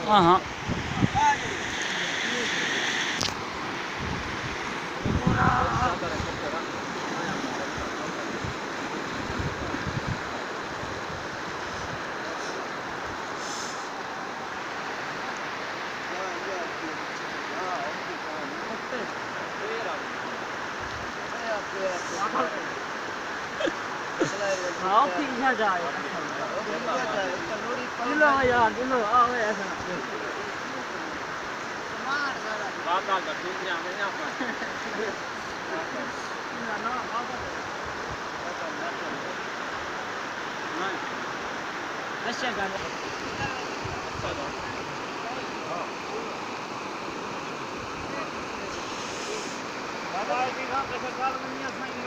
हाँ हाँ पीछे जाए दिलो यार दिलो आओ ऐसा बात आ कर दुनिया में ना पर ना अच्छा गाना बाबा जी का कैसे काल बनिया साईं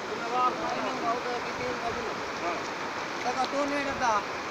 धन्यवाद साईं बहुत कितने का हां तक तो नहीं करता